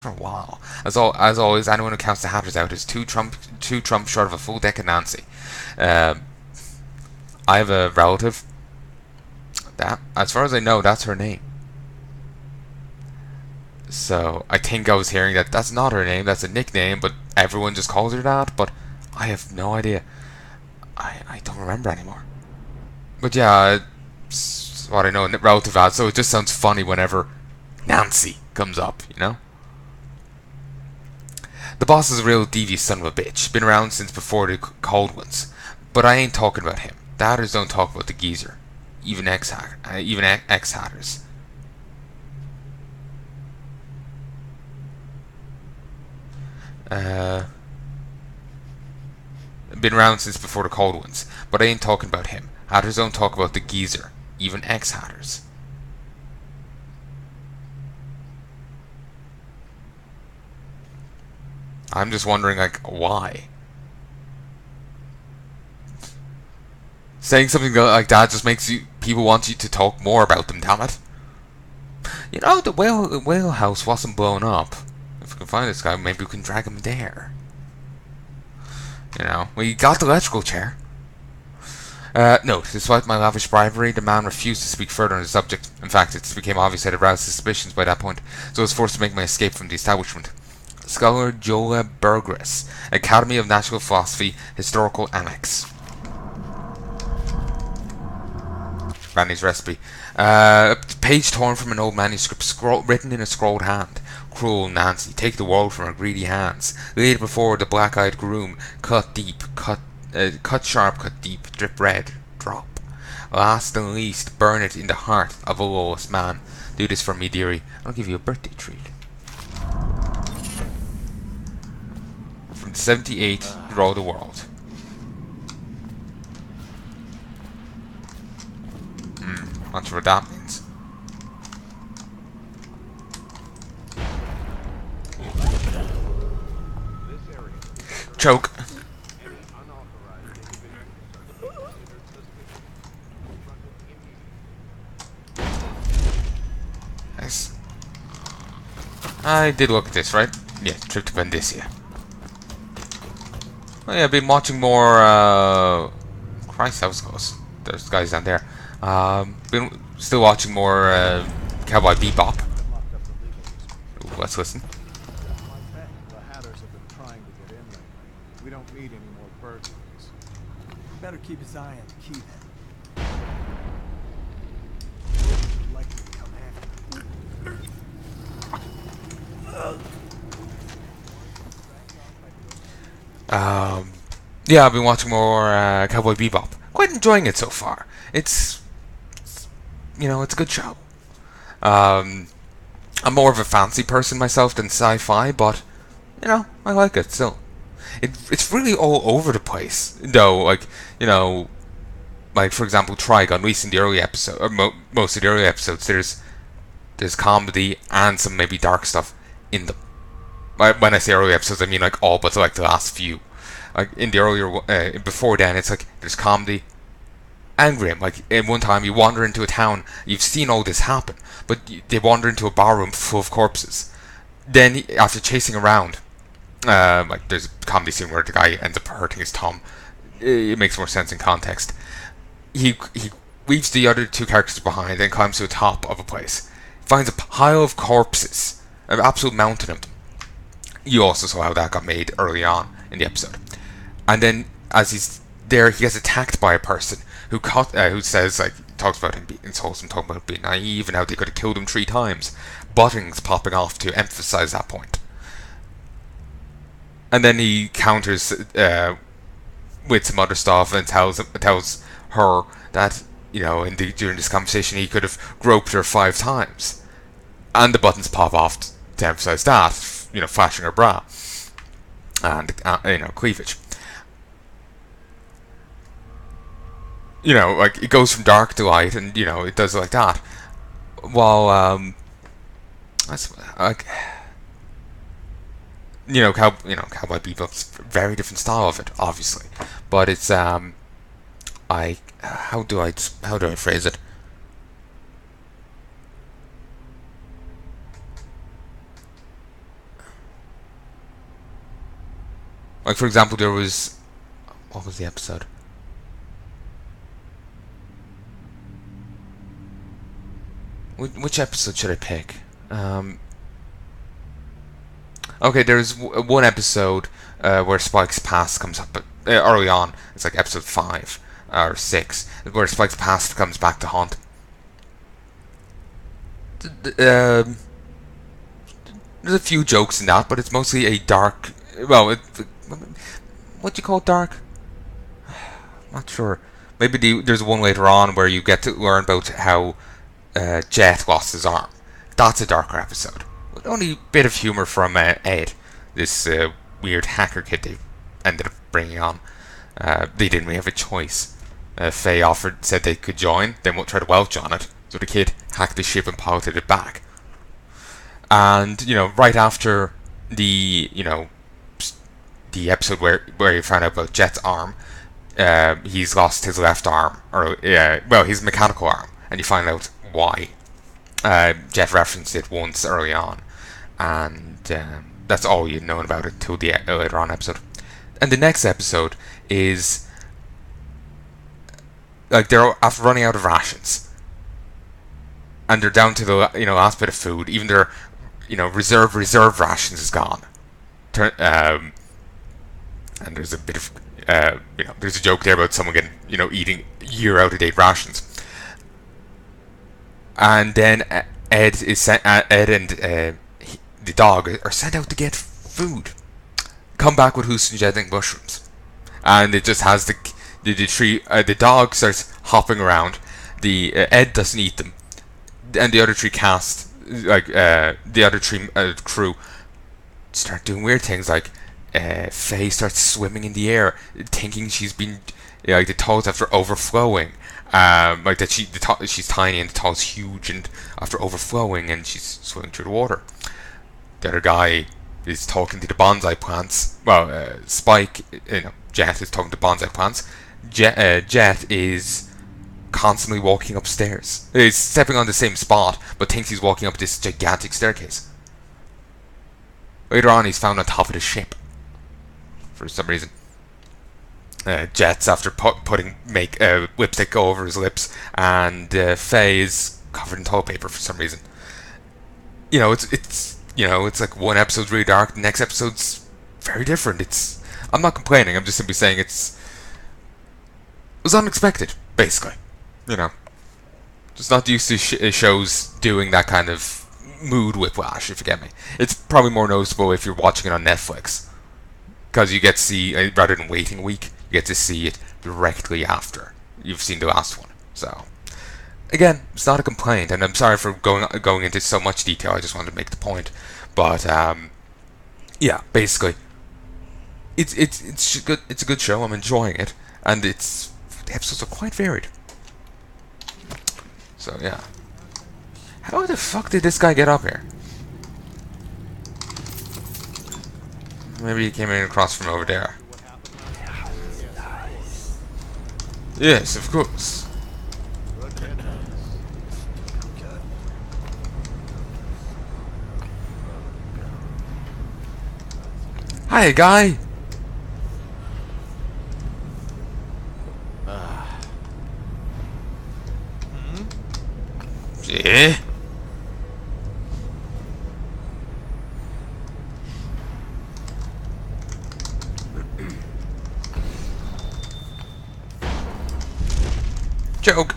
for a while. As always, anyone who counts the Hatters out is two trumps short of a full deck of Nancy. Um, I have a relative that, as far as I know, that's her name. So I think I was hearing that that's not her name, that's a nickname, but everyone just calls her that. But I have no idea. I don't remember anymore. But yeah, it's what I know, relative ad. So it just sounds funny whenever Nancy comes up, you know? The boss is a real devious son of a bitch. Been around since before the cold ones. But I ain't talking about him. The Hatters don't talk about the geezer. Even ex-Hatters. Uh, been around since before the cold ones. But I ain't talking about him. Hatters don't talk about the geezer. Even ex-Hatters. I'm just wondering, like, why? Saying something like that just makes people want you to talk more about them, damn it. You know, the whale house wasn't blown up. If we can find this guy, maybe we can drag him there. You know, we got the electrical chair. Note, despite my lavish bribery, the man refused to speak further on the subject. In fact, it became obvious that I had aroused suspicions by that point, so I was forced to make my escape from the establishment. Scholar Jola Burgess, Academy of Natural Philosophy, Historical Annex. Granny's recipe. Page torn from an old manuscript, written in a scrawled hand. Cruel Nancy, take the world from her greedy hands. Lay it before the black-eyed groom. Cut deep, cut sharp, cut deep. Drip red, drop. Last and least, burn it in the heart of a lawless man. Do this for me, dearie. I'll give you a birthday treat. From 78, Draw the World. Not sure what that means. Choke. Nice. I did look at this, right? Yeah, trip to Bendicia. Oh yeah, I've been watching more, Christ, that was close. There's guys down there. Been still watching more, Cowboy Bebop. Ooh, let's listen. The Hatters have been trying to get in lately. We don't need any more burglaries. Better keep his eye on the key then. Likely to come after. Yeah, I've been watching more Cowboy Bebop. Quite enjoying it so far. It's it's a good show. I'm more of a fancy person myself than sci-fi, but I like it still. It's really all over the place, though. Like for example, Trigun. At least in the early episode, or most of the early episodes, there's comedy and some maybe dark stuff in them. When I say early episodes, I mean like all but like the last few. Like in the earlier, before then, it's like there's comedy and grim. Like in one time, you wander into a town, you've seen all this happen, but they wander into a barroom full of corpses. Then after chasing around, like there's a comedy scene where the guy ends up hurting his thumb. It makes more sense in context. He leaves the other two characters behind and climbs to the top of a place. Finds a pile of corpses, an absolute mountain of them. You also saw how that got made early on in the episode. And then, as he's there, he gets attacked by a person who says, like, talks about him being insults and talking about being naive and how they could have killed him 3 times. Buttons popping off to emphasize that point. And then he counters with some other stuff and tells her that during this conversation he could have groped her 5 times, and the buttons pop off to emphasize that, flashing her bra and cleavage. Like it goes from dark to light, and it does like that. While that's like Cowboy Bebop's a very different style of it, obviously, but it's how do I phrase it? Like, for example, there was... What was the episode? Which episode should I pick? Okay, there's one episode where Spike's past comes up early on. It's like episode 5 or 6, where Spike's past comes back to haunt him. There's a few jokes in that, but it's mostly a dark... Well, what do you call it, dark? Not sure. Maybe there's one later on where you get to learn about how Jet lost his arm. That's a darker episode. With only a bit of humour from Ed, this weird hacker kid they ended up bringing on. They didn't really have a choice. Faye said they could join, then won't try to welch on it, so the kid hacked the ship and piloted it back. And, right after the episode where you found out about Jet's arm, he's lost his left arm, or his mechanical arm, and you find out why. Jet referenced it once early on, and that's all you'd known about it till the later on episode. And the next episode is like they're after running out of rations, and they're down to the last bit of food. Even their reserve rations is gone. And there's a bit of there's a joke there about someone getting eating year out of date rations. And then Ed and the dog are sent out to get food. Come back with hallucinogenic mushrooms, and it just has the tree. The dog starts hopping around. The Ed doesn't eat them, and the other tree crew start doing weird things like Faye starts swimming in the air, thinking she's been the toes after overflowing. Like that she's tiny and the towel's huge, and after overflowing and she's swimming through the water. The other guy is talking to the bonsai plants. Well, Spike, Jet is talking to bonsai plants. Jet is constantly walking upstairs. He's stepping on the same spot, but thinks he's walking up this gigantic staircase. Later on, he's found on top of the ship for some reason. Jet's after putting lipstick over his lips, and Faye is covered in toilet paper for some reason. It's like one episode's really dark, the next episode's very different. I'm not complaining. I'm just simply saying it was unexpected, basically. Just not used to shows doing that kind of mood whiplash, if you get me. It's probably more noticeable if you're watching it on Netflix, because you get to see, rather than waiting a week, you get to see it directly after you've seen the last one. So, again, it's not a complaint, and I'm sorry for going into so much detail. I just wanted to make the point. But yeah, basically, it's good. It's a good show. I'm enjoying it, and the episodes are quite varied. So yeah, how the fuck did this guy get up here? Maybe he came in across from over there. Yes, of course. Hi, guy. Yeah. Joke.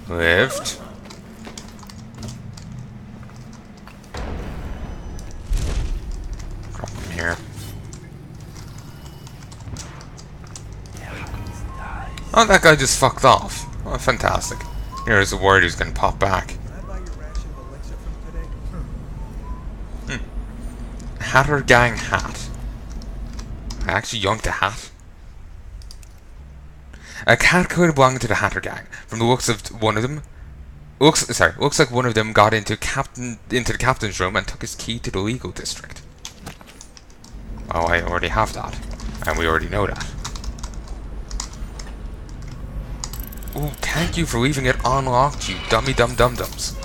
Lift. Drop him here. Oh, that guy just fucked off. Oh, fantastic. Here's a word who's gonna pop back. Can I buy your ration of elixir from today? Hatter Gang hat. I actually yoinked a hat. A cat could belong to the Hatter Gang. From the looks of one of them, looks like one of them got into the captain's room and took his key to the legal district. Oh, I already have that, and we already know that. Ooh, thank you for leaving it unlocked, you dummy dum-dum-dums.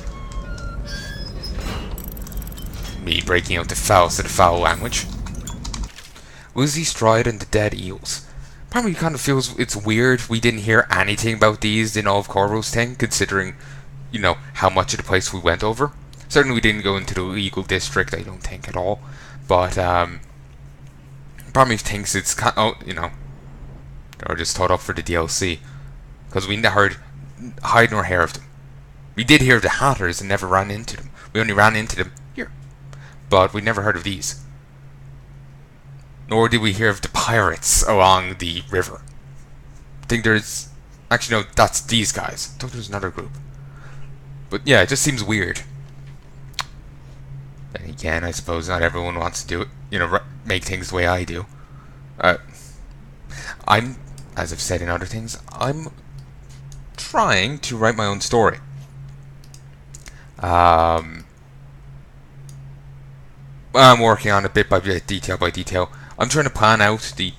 Me breaking out the foul language. Lizzie Stride and the Dead Eels. Part of me kind of feels it's weird we didn't hear anything about these in all of Corvo's thing, considering, how much of the place we went over. Certainly we didn't go into the legal district, I don't think, at all. But, part of me thinks it's kind of, or just thought up for the DLC. Because we never heard hide nor hair of them. We did hear of the Hatters and never ran into them. We only ran into them here. But we never heard of these. Nor did we hear of the pirates along the river. I think there's... Actually, no, that's these guys. I thought there was another group. But yeah, it just seems weird. Then again, I suppose not everyone wants to do it. Make things the way I do. I'm, as I've said in other things, I'm trying to write my own story. I'm working on it bit by bit, detail by detail. I'm trying to plan out the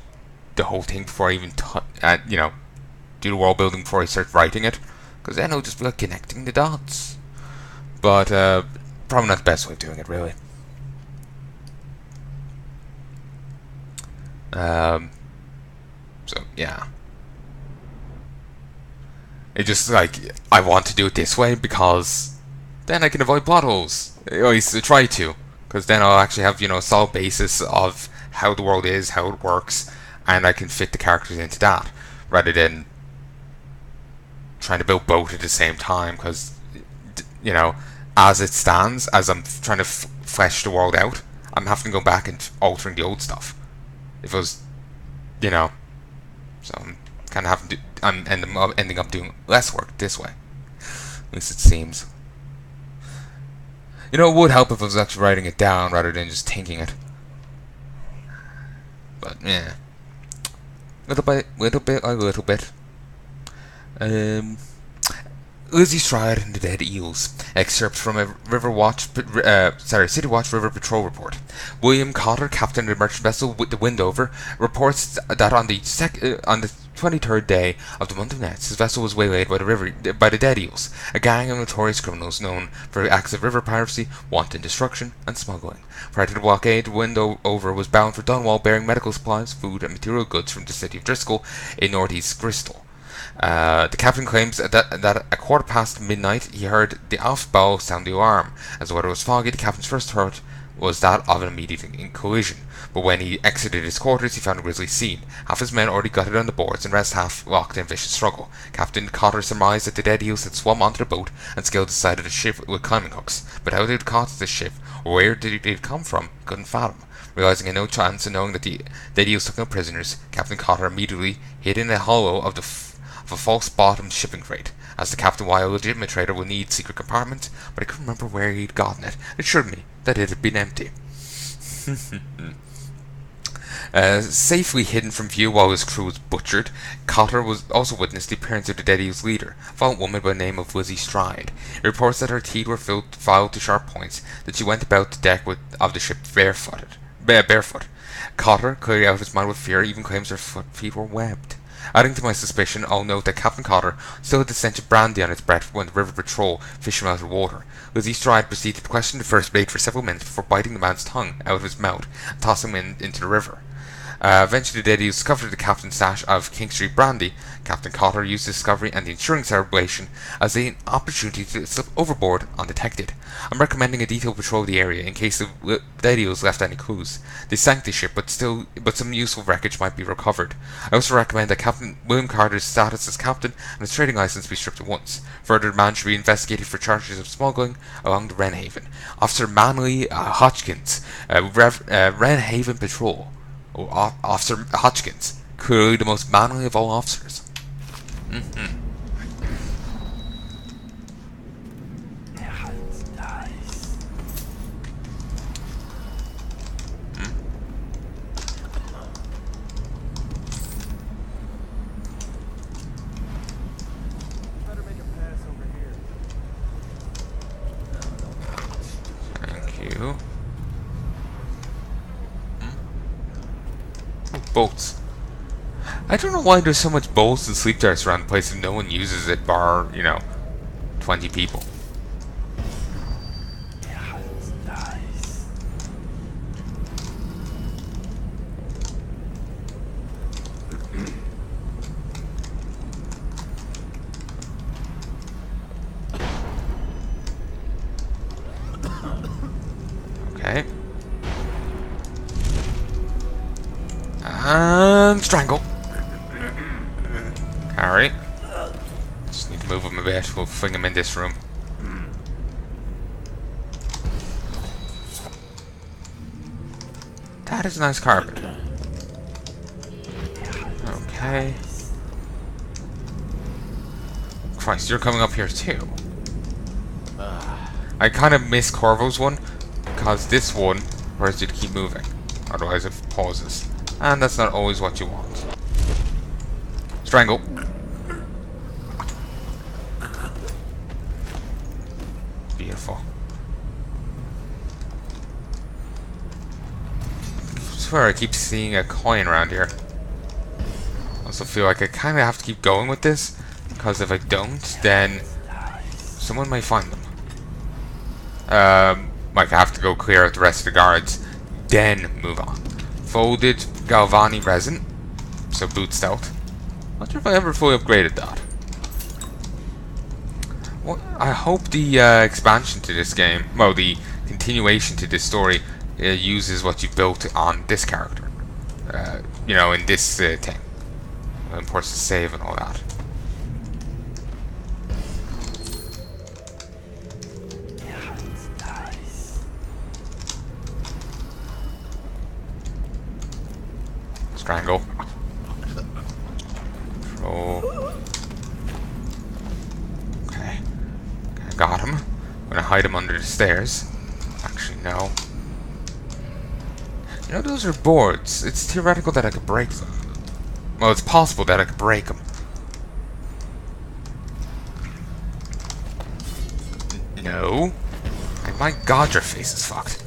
whole thing before I even do the world building before I start writing it, because then it'll just be like connecting the dots. But probably not the best way of doing it, really. So yeah, it just like I want to do it this way because then I can avoid plot holes. At least I try to, because then I'll actually have a solid basis of how the world is, how it works, and I can fit the characters into that rather than trying to build both at the same time. Because as it stands, as I'm trying to flesh the world out, I'm having to go back and altering the old stuff. If it was, so I'm kind of having to. I'm ending up doing less work this way. At least it seems. It would help if I was actually writing it down rather than just thinking it. But yeah, little bit. Lizzie Stride and the Dead Eels. Excerpt from a City Watch River Patrol report. William Cotter, captain of the merchant vessel with the Windover, reports that on the 23rd day of the month of Nets, his vessel was waylaid by the Dead Eels, a gang of notorious criminals known for acts of river piracy, wanton destruction, and smuggling. Prior to the blockade, the Windover was bound for Dunwall, bearing medical supplies, food, and material goods from the city of Driscoll in northeast Bristol. The captain claims that at midnight he heard the aft bow sound the alarm. As the weather was foggy, the captain's first thought was that of an immediate collision. But when he exited his quarters, he found a grisly scene. Half his men already gutted on the boards, and the rest half locked in vicious struggle. Captain Cotter surmised that the Dead Eels had swum onto the boat and scaled the side of the ship with climbing hooks. But how they had caught the ship, or where did it come from, he couldn't fathom. Realizing had no chance and knowing that the Dead Eels took no prisoners, Captain Cotter immediately hid in a hollow of a false-bottomed shipping crate. As the captain, while a legitimate trader, would need secret compartment, but I couldn't remember where he'd gotten it. It assured me that it had been empty. Safely hidden from view while his crew was butchered, Cotter was also witnessed the appearance of the Dead Eels' leader, a violent woman by the name of Lizzie Stride. It reports that her teeth were filed to sharp points, that she went about the deck of the ship barefoot. Cotter, clearly out of his mind with fear, even claims her feet were webbed. Adding to my suspicion, I'll note that Captain Cotter still had the stench of brandy on his breath when the river patrol fished him out of the water. Lizzie Stride proceeded to question the first mate for several minutes before biting the man's tongue out of his mouth and tossing him into the river. Eventually the Dead Eels discovered the captain's stash of King Street brandy. Captain Cotter used the discovery and the ensuing celebration as an opportunity to slip overboard undetected. I'm recommending a detailed patrol of the area in case the Dead Eels left any clues. They sank the ship, but some useful wreckage might be recovered. I also recommend that Captain William Carter's status as captain and his trading license be stripped at once. Further, the man should be investigated for charges of smuggling along the Wrenhaven. Officer Manley Hodgkins, Wrenhaven Patrol. Officer Hodgkins, clearly the most manly of all officers. Better make a pass over here. Thank you. Bolts. I don't know why there's so much bolts and sleep darts around the place and no one uses it bar, 20 people. Okay. And strangle. Carry. Just need to move him a bit. We'll fling him in this room. That is a nice carpet. Okay. Christ, you're coming up here too. I kind of miss Corvo's one, because this one requires you to keep moving. Otherwise it pauses. And that's not always what you want. Strangle. Beautiful. I swear I keep seeing a coin around here. I also feel like I kind of have to keep going with this, because if I don't, then someone may find them. Like I have to go clear out the rest of the guards, then move on. Folded Galvani resin, so boot stealth. Wonder if I ever fully upgraded that. Well, I hope the expansion to this game, well, the continuation to this story, uses what you built on this character. You know, in this thing. Of course, to save and all that. Strangle. Control. Okay. I got him. I'm gonna hide him under the stairs. Actually, no. You know, those are boards. It's theoretical that I could break them. Well, it's possible that I could break them. No. And my god, your face is fucked.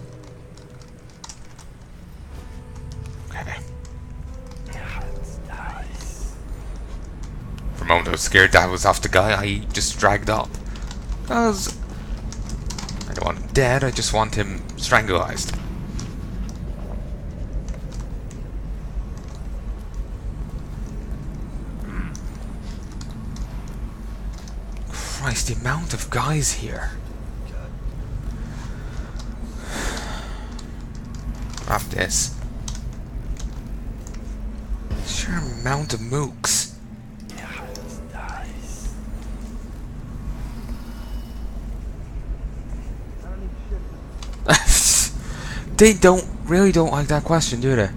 Okay. For a moment I was scared that was off the guy I just dragged up. Because I don't want him dead, I just want him strangulized. Christ, the amount of guys here. Grab this. Sheer amount of mooks. They really don't like that question, do they?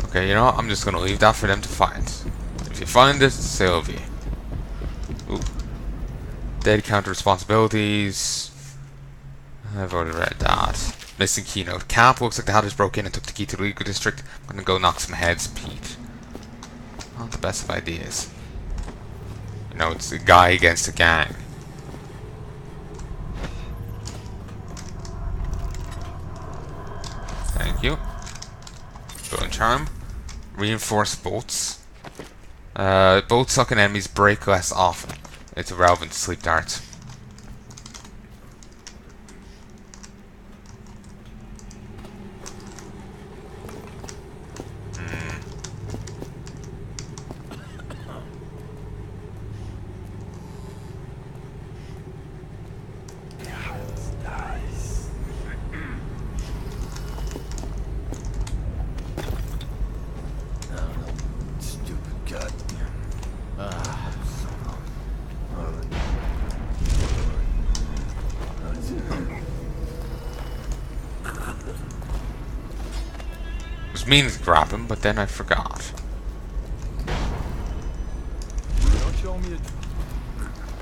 Okay, you know what? I'm just gonna leave that for them to find. If you find it, Sylvie. Ooh. Dead counter responsibilities. I've already read that. Missing keynote. Cap looks like the hatters broke in and took the key to the legal district. I'm gonna go knock some heads, Pete. Not the best of ideas. You know, it's a guy against a gang. Thank you. Bone charm. Reinforced bolts. Bolts sucking enemies break less often. It's irrelevant to sleep darts. I was meaning to grab him, but then I forgot. Don't show me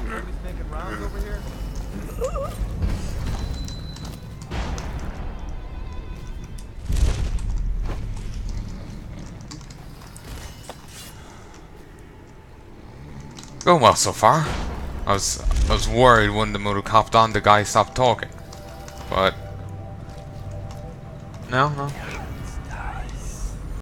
nobody's making rounds over here. Going well so far. I was worried when the motor copped on, the guy stopped talking. But no.